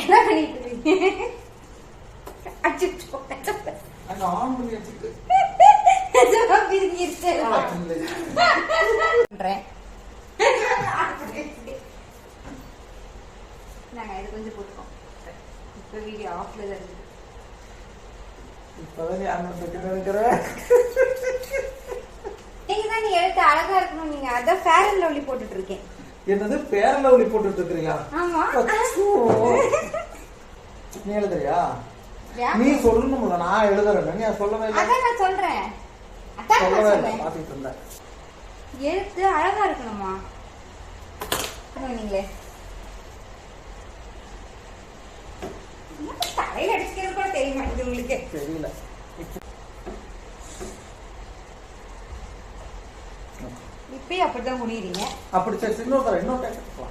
என்ன பண்ணிட்டு இருக்கீங்க? அச்சோ அங்க ஆன் பண்ணி வச்சிட்டு நாங்க இது கொஞ்சம் போட்டுக்கோம். இப்ப வீடியோ ஆஃப்ல தான் இருக்கு. இப்பதான் யாரும் நினைக்கிற நீங்க தான் நீ எழுத்து அழகா இருக்கணும். நீங்க அதான் ஃபேர் அண்ட் லவ்லி போட்டுட்டு இருக்கேன். என்னது பேர லவ்லி போட்டுட்டு இருக்கீங்களா? ஆமா. நீ எழுதுறியா? நீ சொல்லணும்ல, நான் எழுதுறேன். நீ சொல்லவே இல்லை. அதான் நான் சொல்றேன். அதான் சொல்லவே இல்லை, சொல்றேன். பாத்துட்டு இருந்தேன். எழுத்து அழகா இருக்கணுமா? நீங்களே தலையில அடிச்சுக்கிறது கூட தெரிய மாட்டேங்குது உங்களுக்கு. தெரியல. இப்பயே அப்படிதான் முடியறீங்க. அப்படி சரி, இன்னொரு டைம்